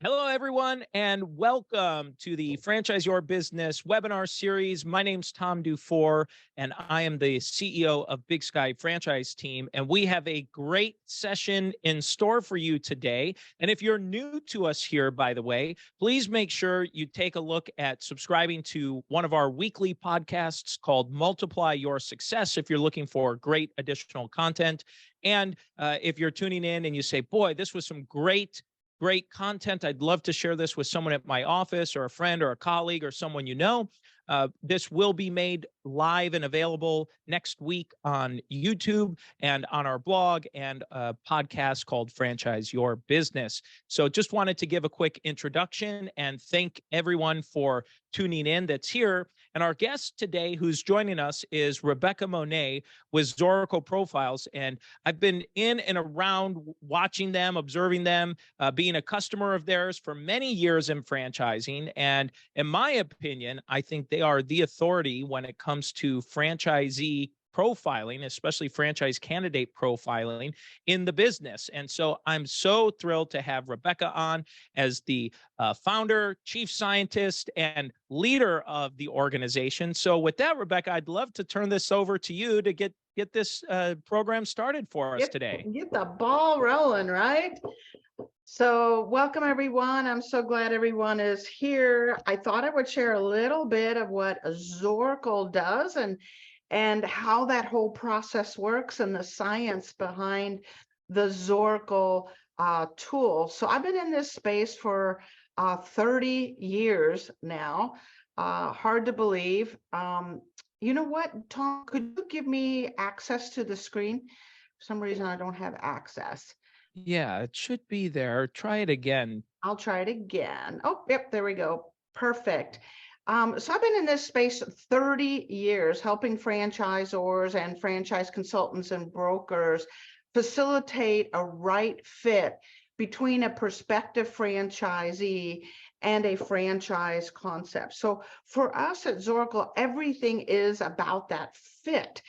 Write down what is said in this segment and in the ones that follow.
Hello, everyone, and welcome to the Franchise Your Business webinar series. My name's Tom DuFore, and I am the CEO of Big Sky Franchise Team. And we have a great session in store for you today. And if you're new to us here, by the way, please make sure you take a look at subscribing to one of our weekly podcasts called Multiply Your Success if you're looking for great additional content. And if you're tuning in and you say, boy, this was some great content. I'd love to share this with someone at my office or a friend or a colleague or someone you know. This will be made live and available next week on YouTube and on our blog and a podcast called Franchise Your Business. So just wanted to give a quick introduction and thank everyone for tuning in that's here. And our guest today who's joining us is Rebecca Monet with Zorical Profiles. And I've been in and around watching them, observing them, being a customer of theirs for many years in franchising. And in my opinion, I think they are the authority when it comes to franchisee profiling, especially franchise candidate profiling in the business. And so I'm so thrilled to have Rebecca on as the founder, chief scientist, and leader of the organization. So with that, Rebecca, I'd love to turn this over to you to get this program started for us today. Get the ball rolling, right? So welcome, everyone. I'm so glad everyone is here. I thought I would share a little bit of what Zorical does and how that whole process works and the science behind the Zorical tool. So I've been in this space for 30 years now. Hard to believe. You know what, Tom, could you give me access to the screen? For some reason, I don't have access. Yeah, it should be there. Try it again. I'll try it again. Oh, yep, there we go. Perfect. So I've been in this space 30 years, helping franchisors and franchise consultants and brokers facilitate a right fit between a prospective franchisee and a franchise concept. So for us at Zorical, everything is about that fit.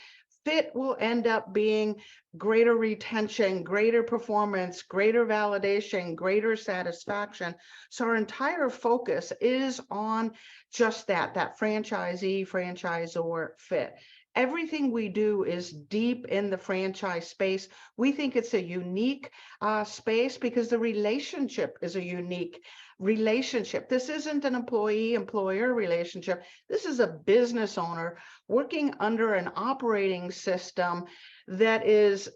Fit will end up being greater retention, greater performance, greater validation, greater satisfaction. So our entire focus is on just that franchisee-franchisor fit. Everything we do is deep in the franchise space. We think it's a unique space because the relationship is a unique relationship. This isn't an employee-employer relationship. This is a business owner working under an operating system that is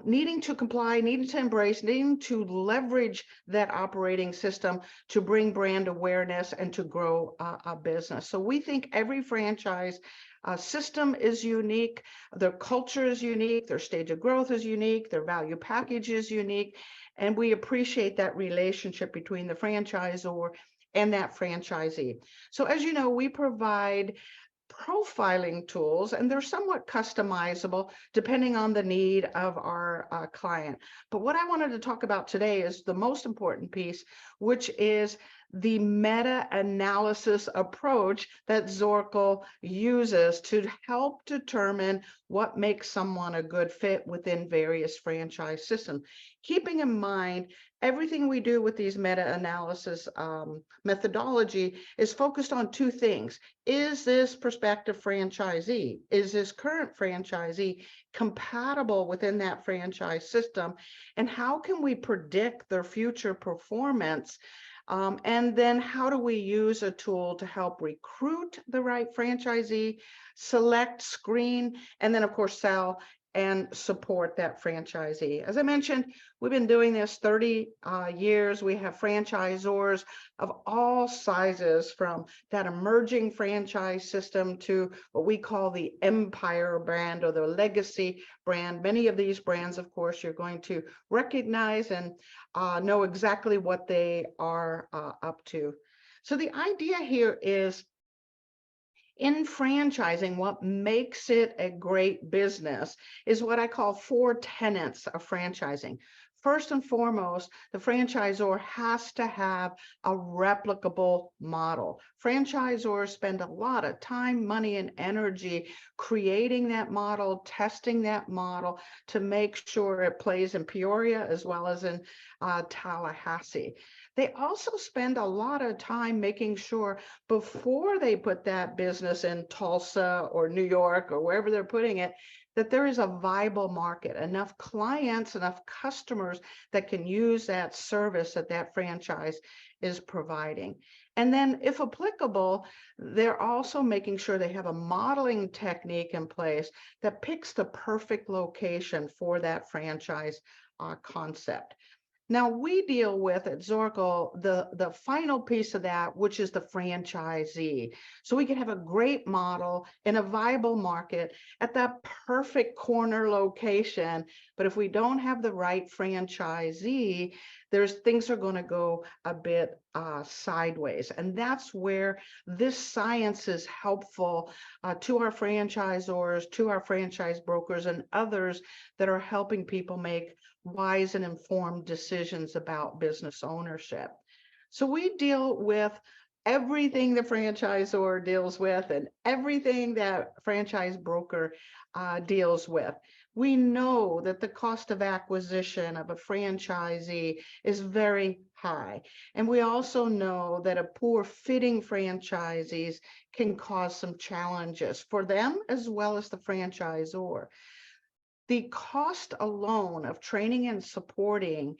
needing to comply, needing to embrace, needing to leverage that operating system to bring brand awareness and to grow a business. So we think every franchise system is unique, their culture is unique, their stage of growth is unique, their value package is unique, and we appreciate that relationship between the franchisor and that franchisee. So as you know, we provide profiling tools, and they're somewhat customizable depending on the need of our client. But what I wanted to talk about today is the most important piece, which is the meta-analysis approach that Zorical uses to help determine what makes someone a good fit within various franchise systems. Keeping in mind, everything we do with these meta-analysis methodology is focused on two things. Is this prospective franchisee, is this current franchisee compatible within that franchise system? And how can we predict their future performance? And then how do we use a tool to help recruit the right franchisee, select, screen, and then of course sell and support that franchisee. As I mentioned, we've been doing this 30 years. We have franchisors of all sizes, from that emerging franchise system to what we call the empire brand or the legacy brand. Many of these brands, of course, you're going to recognize and know exactly what they are up to. So the idea here is, in franchising, what makes it a great business is what I call 4 tenets of franchising. First and foremost, the franchisor has to have a replicable model. Franchisors spend a lot of time, money, and energy creating that model, testing that model to make sure it plays in Peoria as well as in Tallahassee. They also spend a lot of time making sure before they put that business in Tulsa or New York or wherever they're putting it, that there is a viable market, enough clients, enough customers that can use that service that that franchise is providing. And then, if applicable, they're also making sure they have a modeling technique in place that picks the perfect location for that franchise concept. Now, we deal with at Zorkel the final piece of that, which is the franchisee. So we can have a great model in a viable market at that perfect corner location. But if we don't have the right franchisee, things are going to go a bit sideways. And that's where this science is helpful to our franchisors, to our franchise brokers, and others that are helping people make wise and informed decisions about business ownership. So we deal with everything the franchisor deals with and everything that franchise broker deals with. We know that the cost of acquisition of a franchisee is very high. And we also know that a poor fitting franchisees can cause some challenges for them as well as the franchisor. The cost alone of training and supporting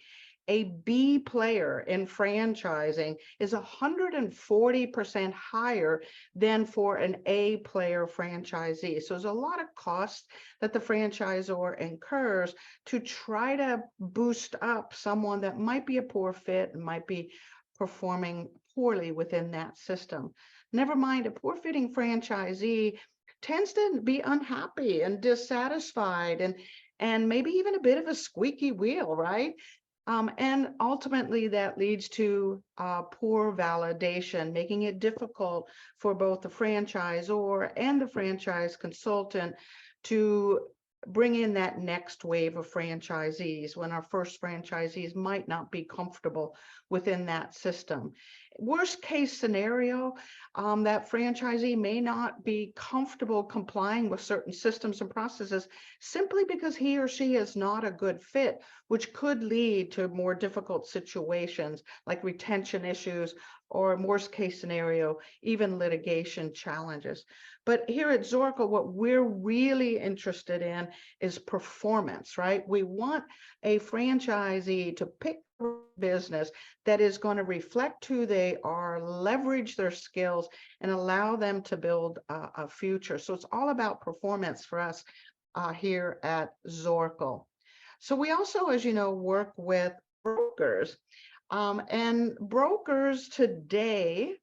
a B player in franchising is 140% higher than for an A player franchisee. So there's a lot of costs that the franchisor incurs to try to boost up someone that might be a poor fit and might be performing poorly within that system. Never mind, a poor fitting franchisee tends to be unhappy and dissatisfied and maybe even a bit of a squeaky wheel, right? And ultimately that leads to poor validation, making it difficult for both the franchisor and the franchise consultant to bring in that next wave of franchisees when our first franchisees might not be comfortable within that system. Worst case scenario, that franchisee may not be comfortable complying with certain systems and processes simply because he or she is not a good fit, which could lead to more difficult situations like retention issues or, worst case scenario, even litigation challenges. But here at Zorkel, what we're really interested in is performance, right? We want a franchisee to pick a business that is going to reflect who they are, leverage their skills, and allow them to build a future. So it's all about performance for us here at Zorkel. So we also, as you know, work with brokers. And brokers today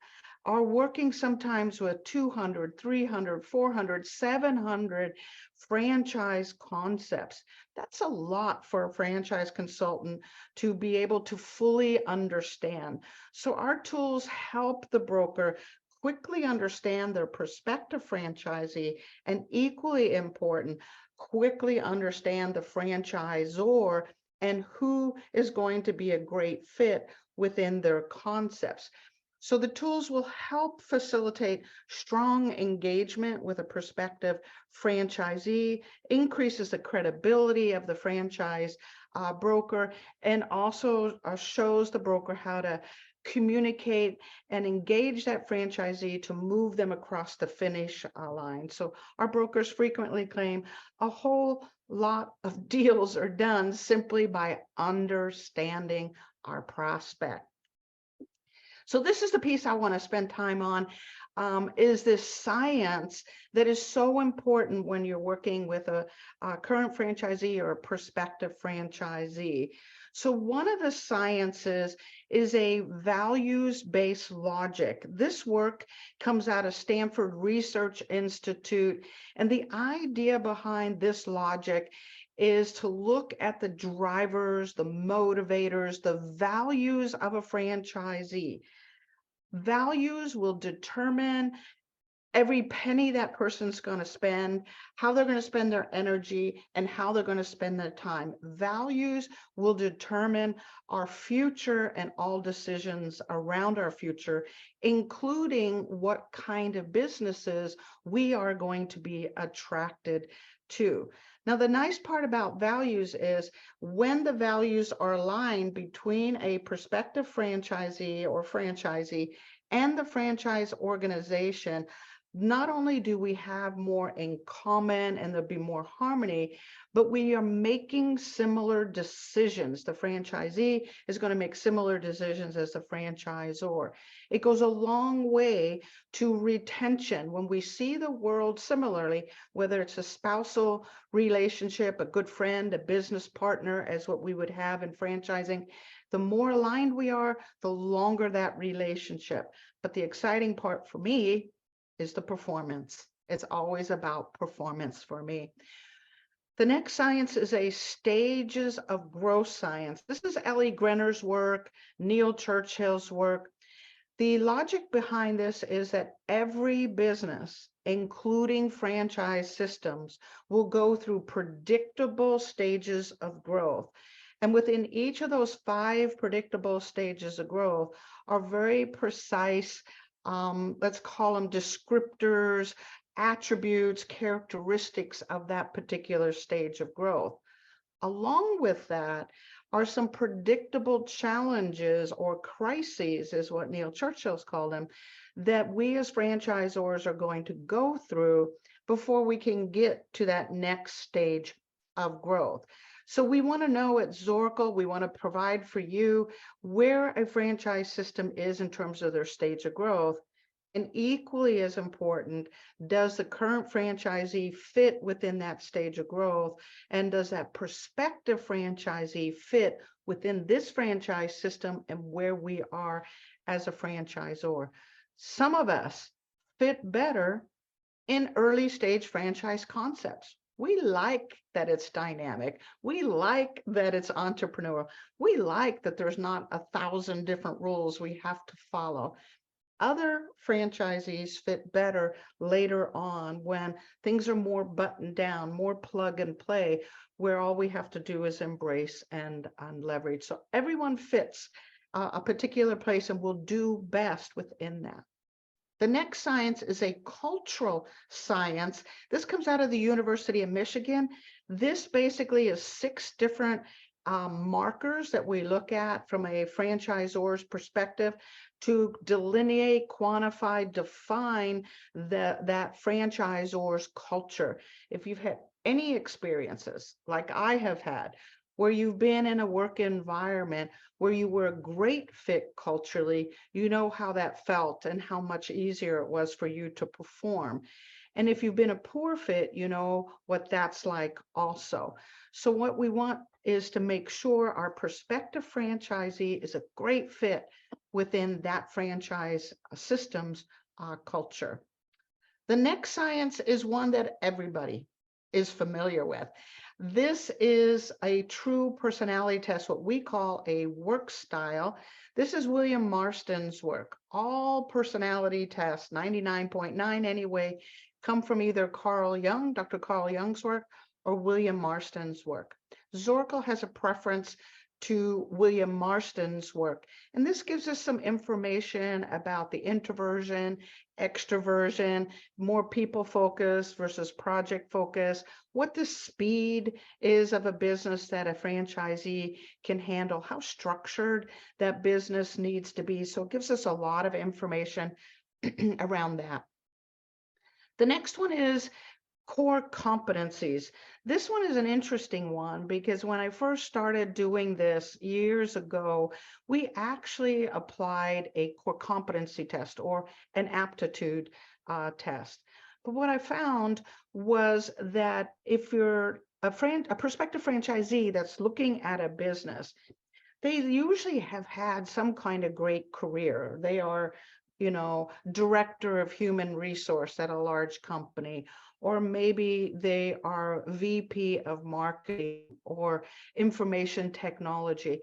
are working sometimes with 200, 300, 400, 700 franchise concepts. That's a lot for a franchise consultant to be able to fully understand. So our tools help the broker quickly understand their prospective franchisee, and equally important, quickly understand the franchisor and who is going to be a great fit within their concepts. So the tools will help facilitate strong engagement with a prospective franchisee, increases the credibility of the franchise broker, and also shows the broker how to communicate and engage that franchisee to move them across the finish line. So our brokers frequently claim a whole lot of deals are done simply by understanding our prospect. So this is the piece I want to spend time on, is this science that is so important when you're working with a current franchisee or a prospective franchisee. So one of the sciences is a values-based logic. This work comes out of Stanford Research Institute, and the idea behind this logic is to look at the drivers, the motivators, the values of a franchisee. Values will determine every penny that person's going to spend, how they're going to spend their energy, and how they're going to spend their time. Values will determine our future and all decisions around our future, including what kind of businesses we are going to be attracted to. Now, the nice part about values is when the values are aligned between a prospective franchisee or franchisee and the franchise organization, not only do we have more in common and there'll be more harmony, but we are making similar decisions. The franchisee is going to make similar decisions as the franchisor. It goes a long way to retention. When we see the world similarly, whether it's a spousal relationship, a good friend, a business partner, as what we would have in franchising, the more aligned we are, the longer that relationship. But the exciting part for me is the performance. It's always about performance for me. The next science is a stages of growth science. This is Ellie Grenner's work, Neil Churchill's work. The logic behind this is that every business, including franchise systems, will go through predictable stages of growth. And within each of those 5 predictable stages of growth are very precise, let's call them descriptors, attributes, characteristics of that particular stage of growth. Along with that are some predictable challenges or crises, is what Neil Churchill's called them, that we as franchisors are going to go through before we can get to that next stage of growth. So we want to know at Zorkel, we want to provide for you where a franchise system is in terms of their stage of growth. And equally as important, does the current franchisee fit within that stage of growth? And does that prospective franchisee fit within this franchise system and where we are as a franchisor? Some of us fit better in early stage franchise concepts. We like that it's dynamic. We like that it's entrepreneurial. We like that there's not 1,000 different rules we have to follow. Other franchisees fit better later on when things are more buttoned down, more plug and play, where all we have to do is embrace and leverage. So everyone fits a particular place and will do best within that. The next science is a cultural science. This comes out of the University of Michigan. This basically is 6 different markers that we look at from a franchisor's perspective to delineate, quantify, define that franchisor's culture. If you've had any experiences like I have had, where you've been in a work environment where you were a great fit culturally, you know how that felt and how much easier it was for you to perform. And if you've been a poor fit, you know what that's like also. So what we want is to make sure our prospective franchisee is a great fit within that franchise system's culture. The next science is one that everybody is familiar with. This is a true personality test, what we call a work style. This is William Marston's work. All personality tests, 99.9 anyway, come from either Carl Jung, Dr. Carl Jung's work, or William Marston's work. Zorkel has a preference to William Marston's work. And this gives us some information about the introversion, extroversion, more people focus versus project focus, what the speed is of a business that a franchisee can handle, how structured that business needs to be. So it gives us a lot of information around that. The next one is core competencies. This one is an interesting one because when I first started doing this years ago, we actually applied a core competency test or an aptitude test. But what I found was that if you're a prospective franchisee that's looking at a business, they usually have had some kind of great career. They are, director of human resource at a large company, or maybe they are VP of marketing or information technology.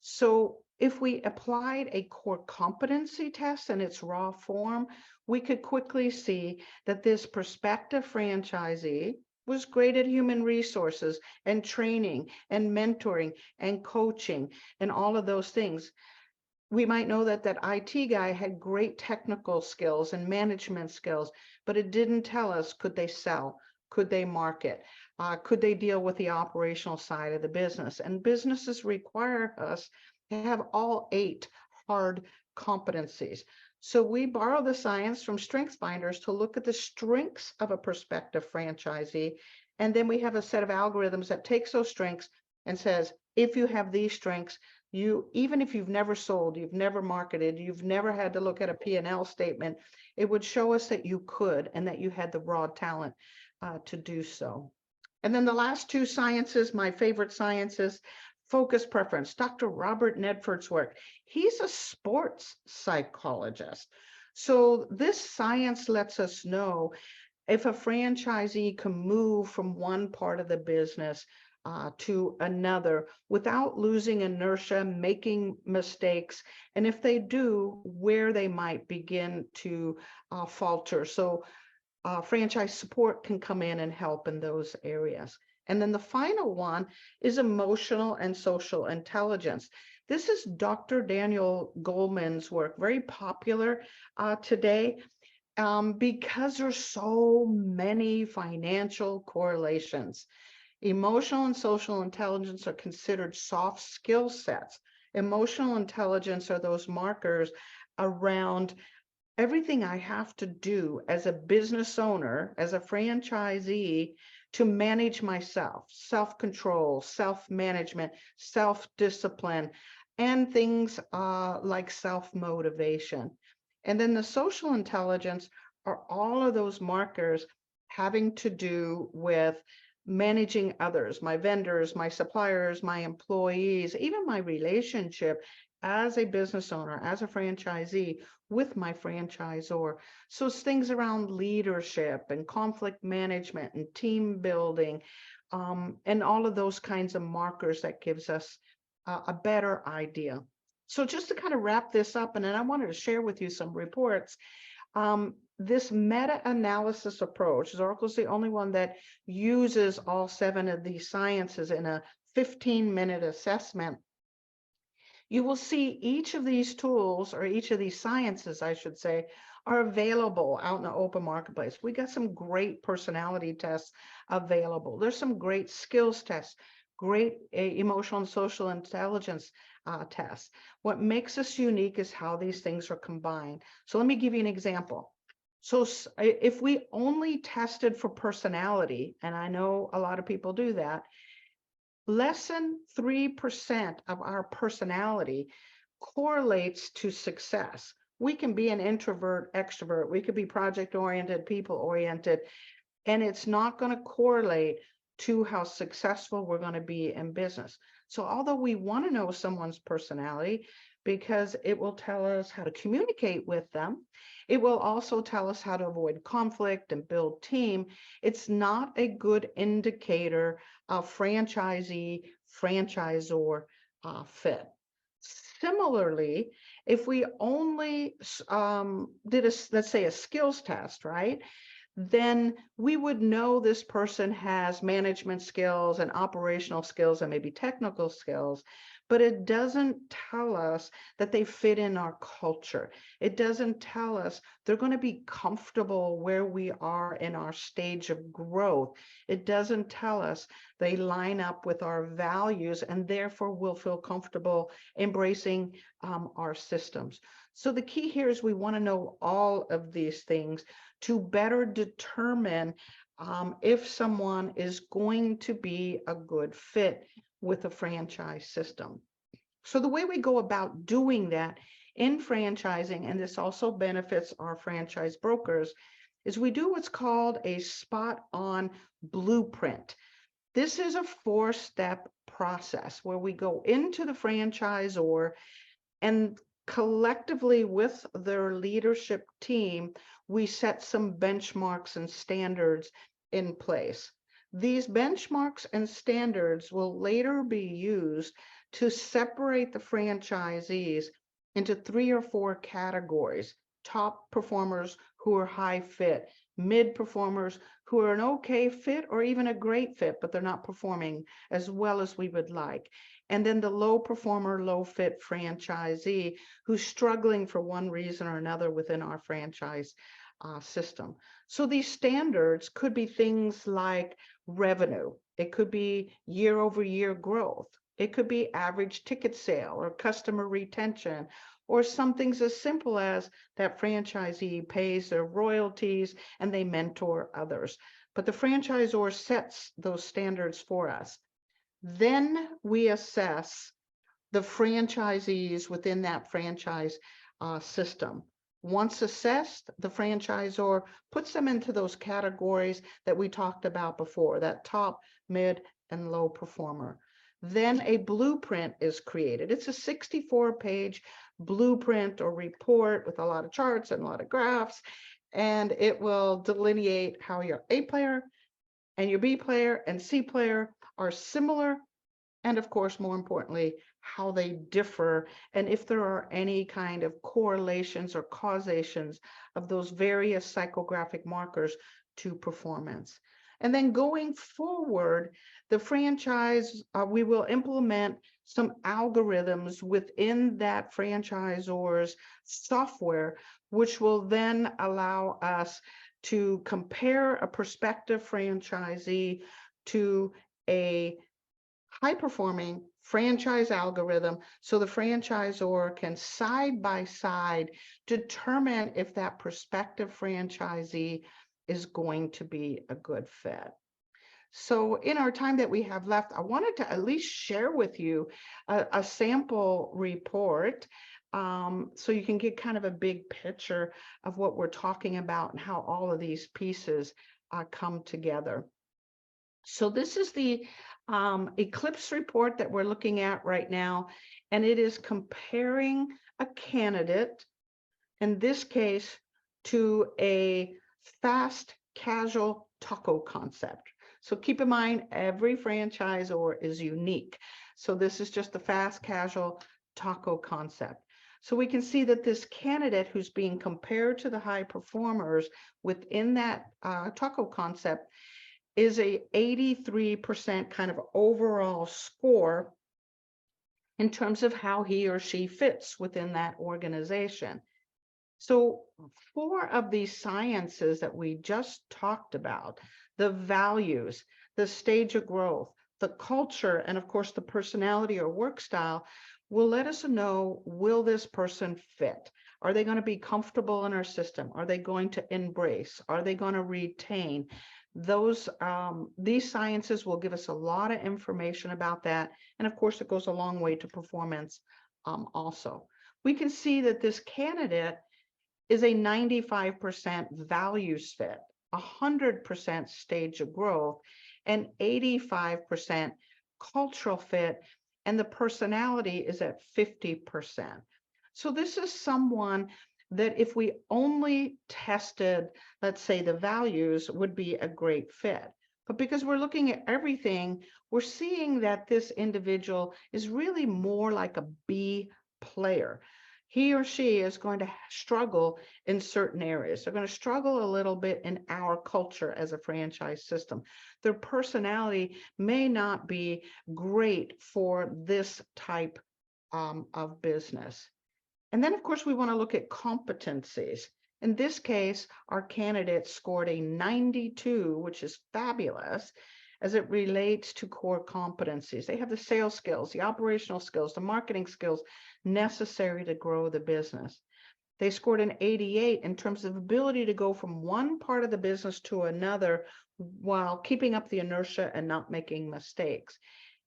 So if we applied a core competency test in its raw form, we could quickly see that this prospective franchisee was great at human resources and training and mentoring and coaching and all of those things. We might know that that IT guy had great technical skills and management skills, but it didn't tell us, could they sell? Could they market? Could they deal with the operational side of the business? And businesses require us to have all 8 hard competencies. So we borrow the science from StrengthsFinders to look at the strengths of a prospective franchisee. And then we have a set of algorithms that takes those strengths and says, if you have these strengths, even if you've never sold, you've never marketed, you've never had to look at a P&L statement, it would show us that you could and that you had the raw talent to do so. And then the last 2 sciences, my favorite sciences, focus preference. Dr. Robert Nedford's work. He's a sports psychologist. So this science lets us know if a franchisee can move from one part of the business to another without losing inertia, making mistakes, and if they do, where they might begin to falter. So franchise support can come in and help in those areas. And then the final one is emotional and social intelligence. This is Dr. Daniel Goleman's work, very popular today because there's so many financial correlations. Emotional and social intelligence are considered soft skill sets. Emotional intelligence are those markers around everything I have to do as a business owner, as a franchisee, to manage myself, self-control, self-management, self-discipline, and things like self-motivation. And then the social intelligence are all of those markers having to do with managing others, my vendors, my suppliers, my employees, even my relationship as a business owner, as a franchisee with my franchisor. So it's things around leadership and conflict management and team building, and all of those kinds of markers that gives us a better idea. So just to kind of wrap this up, and then I wanted to share with you some reports. This meta-analysis approach, Zorkel's the only one that uses all 7 of these sciences in a 15-minute assessment. You will see each of these tools, or each of these sciences, I should say, are available out in the open marketplace. We got some great personality tests available. There's some great skills tests, great emotional and social intelligence tests. What makes us unique is how these things are combined. So let me give you an example. So if we only tested for personality, and I know a lot of people do that, less than 3% of our personality correlates to success. We can be an introvert, extrovert, we could be project-oriented, people-oriented, and it's not going to correlate to how successful we're going to be in business. So although we want to know someone's personality, because it will tell us how to communicate with them, it will also tell us how to avoid conflict and build team, it's not a good indicator of franchisee-franchisor fit. Similarly, if we only did let's say a skills test, right? Then we would know this person has management skills and operational skills and maybe technical skills, but it doesn't tell us that they fit in our culture. It doesn't tell us they're going to be comfortable where we are in our stage of growth. It doesn't tell us they line up with our values and therefore will feel comfortable embracing our systems. So the key here is we want to know all of these things to better determine if someone is going to be a good fit with a franchise system. So the way we go about doing that in franchising, and this also benefits our franchise brokers, is we do what's called a spot-on blueprint. This is a 4-step process where we go into the franchisor and collectively with their leadership team, we set some benchmarks and standards in place. These benchmarks and standards will later be used to separate the franchisees into 3 or 4 categories: top performers who are high fit, mid performers who are an okay fit or even a great fit, but they're not performing as well as we would like. And then the low performer, low fit franchisee who's struggling for one reason or another within our franchise system. So these standards could be things like revenue. It could be year-over-year growth. It could be average ticket sale or customer retention, or some things as simple as that franchisee pays their royalties and they mentor others. But the franchisor sets those standards for us. Then we assess the franchisees within that franchise system. Once assessed, the franchisor puts them into those categories that we talked about before, that top, mid, and low performer. Then a blueprint is created. It's a 64-page blueprint or report with a lot of charts and a lot of graphs, and it will delineate how your A player and your B player and C player are similar, and of course, more importantly, how they differ, and if there are any kind of correlations or causations of those various psychographic markers to performance. And then going forward, the franchise, we will implement some algorithms within that franchisor's software, which will then allow us to compare a prospective franchisee to a high-performing franchise algorithm, so the franchisor can side by side determine if that prospective franchisee is going to be a good fit. So in our time that we have left, I wanted to at least share with you a sample report, so you can get kind of a big picture of what we're talking about and how all of these pieces come together. So this is the Eclipse report that we're looking at right now, and it is comparing a candidate, in this case, to a fast casual taco concept. So keep in mind, every franchisor is unique. So this is just the fast casual taco concept. So we can see that this candidate who's being compared to the high performers within that taco concept is a 83% kind of overall score in terms of how he or she fits within that organization. So 4 of these sciences that we just talked about, the values, the stage of growth, the culture, and of course the personality or work style, will let us know, will this person fit? Are they going to be comfortable in our system? Are they going to embrace? Are they going to retain? Those these sciences will give us a lot of information about that, and of course it goes a long way to performance. Also, we can see that this candidate is a 95% values fit, 100% stage of growth, and 85% cultural fit, and the personality is at 50%. So this is someone that if we only tested, let's say, the values, would be a great fit. But because we're looking at everything, we're seeing that this individual is really more like a B player. He or she is going to struggle in certain areas. They're going to struggle a little bit in our culture as a franchise system. Their personality may not be great for this type of business. And then, of course, we want to look at competencies. In this case, our candidate scored a 92, which is fabulous as it relates to core competencies. They have the sales skills, the operational skills, the marketing skills necessary to grow the business. They scored an 88 in terms of ability to go from one part of the business to another while keeping up the inertia and not making mistakes.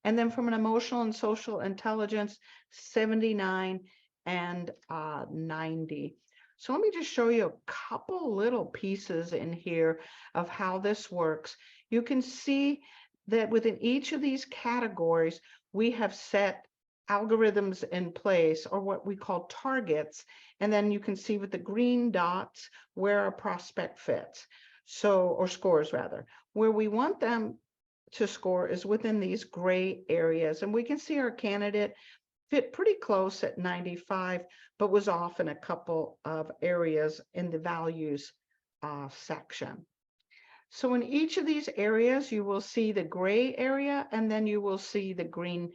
And then from an emotional and social intelligence, 79 and 90. So let me just show you a couple little pieces in here of how this works. You can see that within each of these categories, we have set algorithms in place, or what we call targets. And then you can see with the green dots where a prospect fits. So, or scores rather, where we want them to score is within these gray areas. And we can see our candidate fit pretty close at 95, but was off in a couple of areas in the values section. So in each of these areas, you will see the gray area, and then you will see the green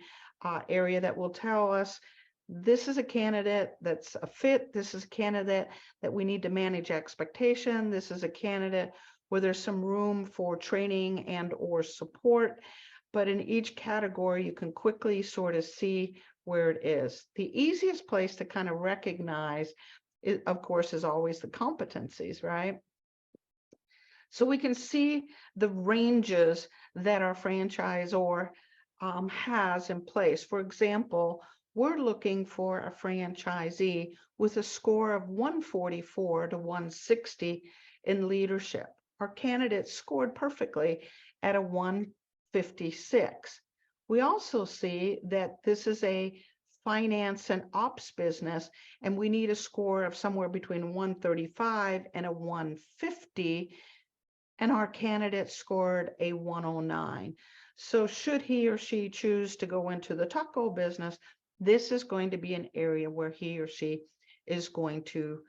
area that will tell us this is a candidate that's a fit. This is a candidate that we need to manage expectation. This is a candidate where there's some room for training and or support. But in each category, you can quickly sort of see where it is. The easiest place to kind of recognize it, of course, is always the competencies, right? So we can see the ranges that our franchisor has in place. For example, we're looking for a franchisee with a score of 144 to 160 in leadership. Our candidate scored perfectly at a 156. We also see that this is a finance and ops business, and we need a score of somewhere between 135 and a 150, and our candidate scored a 109. So should he or she choose to go into the taco business, this is going to be an area where he or she is going to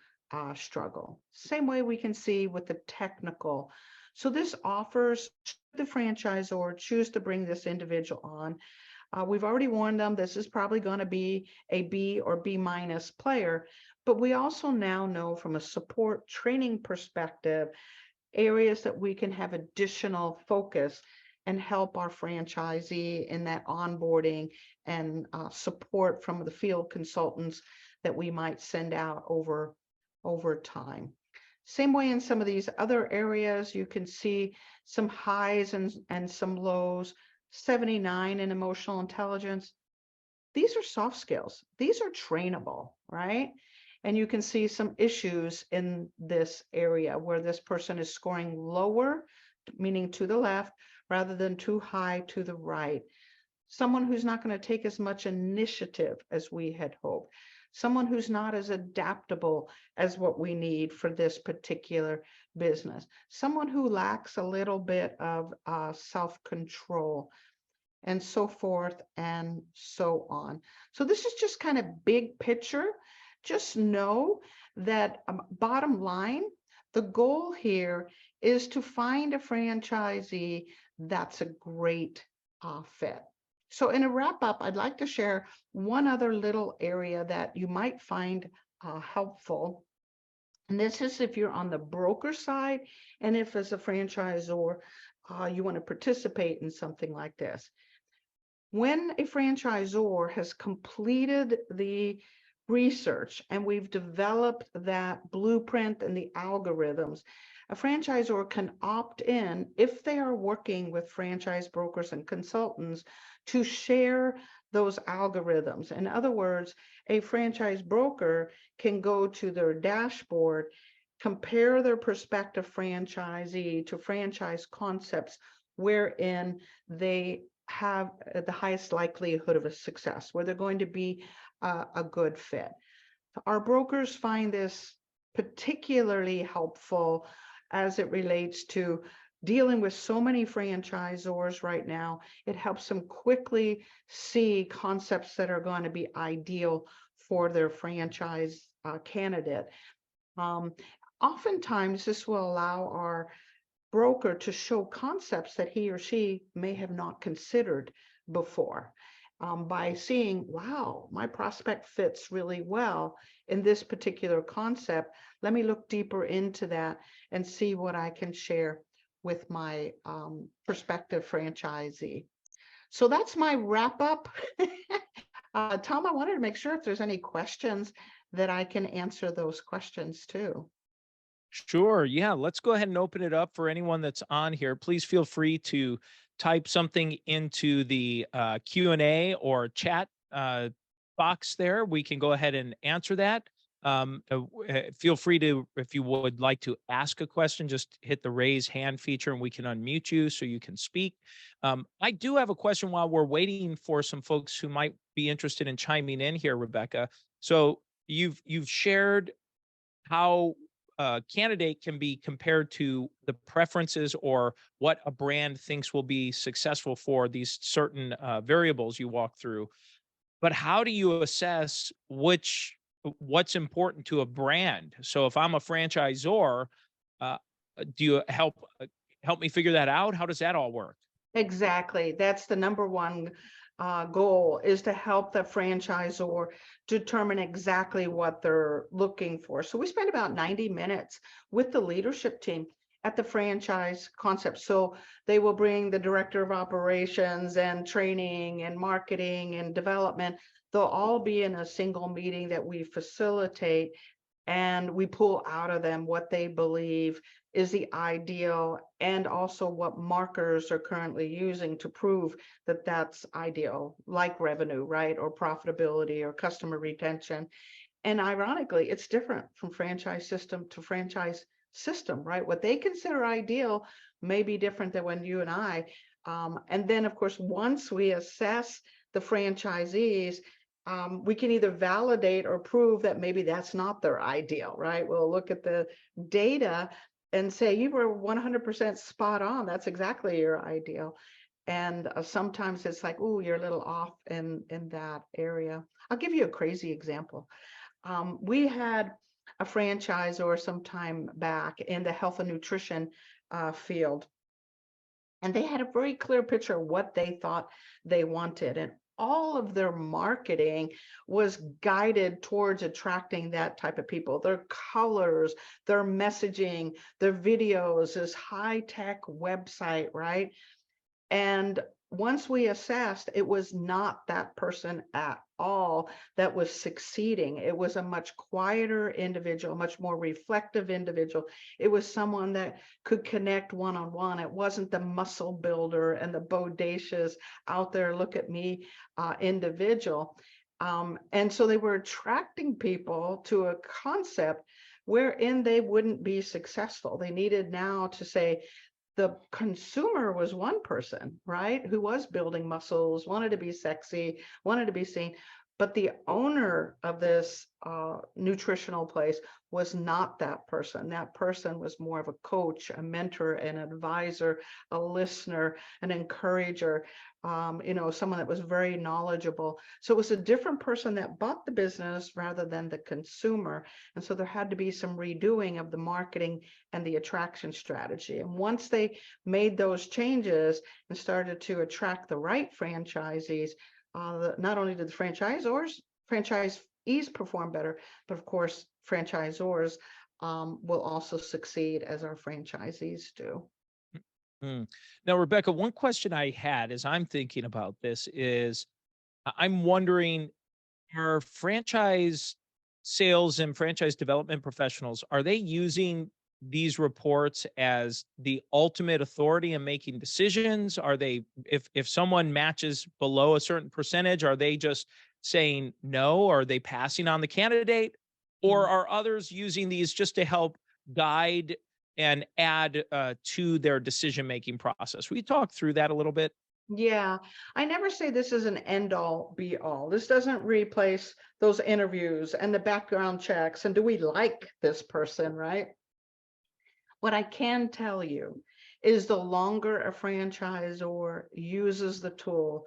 struggle. Same way we can see with the technical. So this offers, should the franchisor choose to bring this individual on, we've already warned them this is probably going to be a B or B minus player, but we also now know from a support training perspective areas that we can have additional focus and help our franchisee in that onboarding and support from the field consultants that we might send out over time. Same way in some of these other areas, you can see some highs and some lows. 79 in emotional intelligence. These are soft skills. These are trainable, right? And you can see some issues in this area where this person is scoring lower, meaning to the left, rather than too high to the right. Someone who's not going to take as much initiative as we had hoped. Someone who's not as adaptable as what we need for this particular business. Someone who lacks a little bit of self-control, and so forth and so on. So this is just kind of big picture. Just know that bottom line, the goal here is to find a franchisee that's a great fit. So in a wrap up, I'd like to share one other little area that you might find helpful. And this is if you're on the broker side, and if as a franchisor, you want to participate in something like this. When a franchisor has completed the research and we've developed that blueprint and the algorithms, a franchisor can opt in, if they are working with franchise brokers and consultants, to share those algorithms. In other words, a franchise broker can go to their dashboard, compare their prospective franchisee to franchise concepts wherein they have the highest likelihood of a success, where they're going to be a good fit. Our brokers find this particularly helpful as it relates to dealing with so many franchisors right now. It helps them quickly see concepts that are going to be ideal for their franchise candidate. Oftentimes, this will allow our broker to show concepts that he or she may have not considered before. By seeing, wow, my prospect fits really well in this particular concept. Let me look deeper into that and see what I can share with my prospective franchisee. So that's my wrap up. Tom, I wanted to make sure if there's any questions that I can answer those questions too. Sure. Yeah. Let's go ahead and open it up for anyone that's on here. Please feel free to type something into the Q&A or chat box there. We can go ahead and answer that. Feel free to, if you would like to ask a question, just hit the raise hand feature and we can unmute you so you can speak. I do have a question while we're waiting for some folks who might be interested in chiming in here, Rebecca. So you've shared how a candidate can be compared to the preferences or what a brand thinks will be successful for these certain variables you walk through. But how do you assess what's important to a brand? So if I'm a franchisor, do you help me figure that out? How does that all work? Exactly. That's the number one goal is to help the franchisor determine exactly what they're looking for. So we spend about 90 minutes with the leadership team at the franchise concept. So they will bring the director of operations and training and marketing and development. They'll all be in a single meeting that we facilitate, and we pull out of them what they believe is the ideal, and also what markers are currently using to prove that that's ideal, like revenue, right? Or profitability or customer retention. And ironically, it's different from franchise system to franchise system, right? What they consider ideal may be different than when you and I. And then, of course, once we assess the franchisees, we can either validate or prove that maybe that's not their ideal, right? We'll look at the data and say, you were 100% spot on. That's exactly your ideal. And sometimes it's like, oh, you're a little off in that area. I'll give you a crazy example. We had a franchisor some time back in the health and nutrition field, and they had a very clear picture of what they thought they wanted. And all of their marketing was guided towards attracting that type of people. Their colors, their messaging, their videos, this high-tech website, right? And once we assessed, it was not that person at all that was succeeding. It was a much quieter individual, much more reflective individual. It was someone that could connect one-on-one. It wasn't the muscle builder and the bodacious out there, look at me individual. And so they were attracting people to a concept wherein they wouldn't be successful. They needed now to say, the consumer was one person, right, who was building muscles, wanted to be sexy, wanted to be seen. But the owner of this nutritional place was not that person. That person was more of a coach, a mentor, an advisor, a listener, an encourager, someone that was very knowledgeable. So it was a different person that bought the business rather than the consumer. And so there had to be some redoing of the marketing and the attraction strategy. And once they made those changes and started to attract the right franchisees, not only did the franchisees perform better, but of course, franchisors will also succeed as our franchisees do. Now, Rebecca, one question I had as I'm thinking about this is I'm wondering, are franchise sales and franchise development professionals, are they using these reports as the ultimate authority in making decisions? Are they, if someone matches below a certain percentage, are they just saying no? Are they passing on the candidate? Or are others using these just to help guide and add to their decision-making process? Will you talk through that a little bit? Yeah, I never say this is an end all be all. This doesn't replace those interviews and the background checks and do we like this person, right? What I can tell you is the longer a franchisor uses the tool,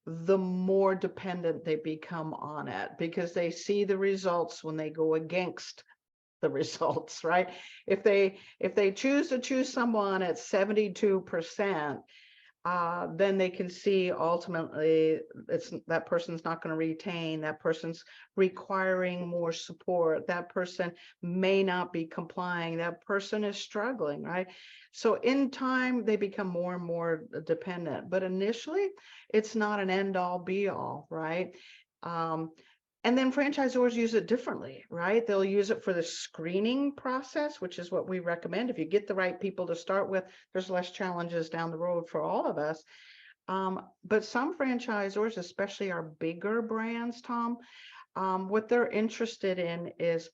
the more dependent they become on it because they see the results when they go against the results, right? If they choose to choose someone at 72%, then they can see ultimately that person's not going to retain, that person's requiring more support, that person may not be complying, that person is struggling, right? So in time, they become more and more dependent, but initially it's not an end all be all, right? And then franchisors use it differently, right? They'll use it for the screening process, which is what we recommend. If you get the right people to start with, there's less challenges down the road for all of us. But some franchisors, especially our bigger brands, Tom, what they're interested in is,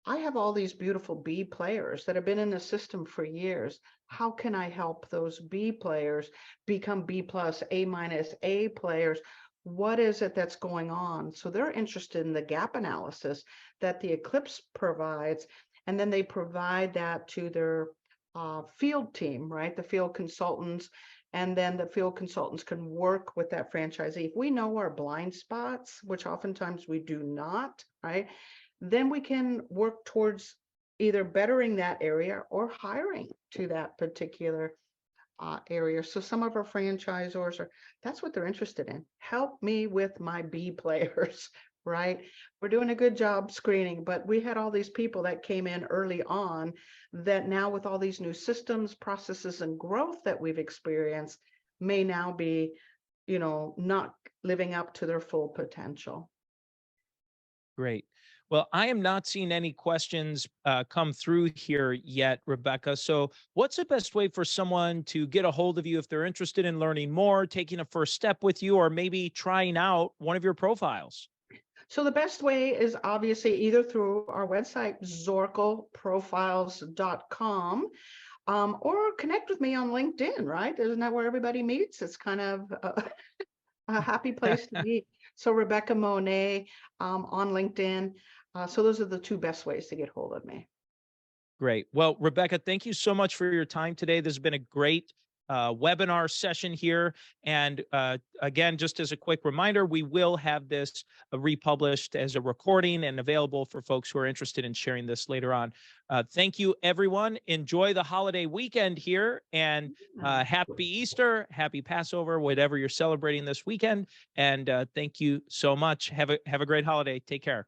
I have all these beautiful B players that have been in the system for years. How can I help those B players become B plus, A minus, A players? What is it that's going on? So they're interested in the gap analysis that the Eclipse provides, and then they provide that to their field team, right? The field consultants, and then the field consultants can work with that franchisee. If we know our blind spots, which oftentimes we do not, right? Then we can work towards either bettering that area or hiring to that particular area. So some of our franchisors that's what they're interested in. Help me with my B players, right? We're doing a good job screening, but we had all these people that came in early on that now with all these new systems, processes, and growth that we've experienced may now be, not living up to their full potential. Great. Well, I am not seeing any questions come through here yet, Rebecca. So, what's the best way for someone to get a hold of you if they're interested in learning more, taking a first step with you, or maybe trying out one of your profiles? So the best way is obviously either through our website, zorkelprofiles.com, or connect with me on LinkedIn, right? Isn't that where everybody meets? It's kind of a happy place to be. So Rebecca Monet on LinkedIn. So those are the two best ways to get hold of me. Great. Well, Rebecca, thank you so much for your time today. This has been a great webinar session here. And again, just as a quick reminder, we will have this republished as a recording and available for folks who are interested in sharing this later on. Thank you, everyone. Enjoy the holiday weekend here, and happy Easter, happy Passover, whatever you're celebrating this weekend. And thank you so much. Have a great holiday. Take care.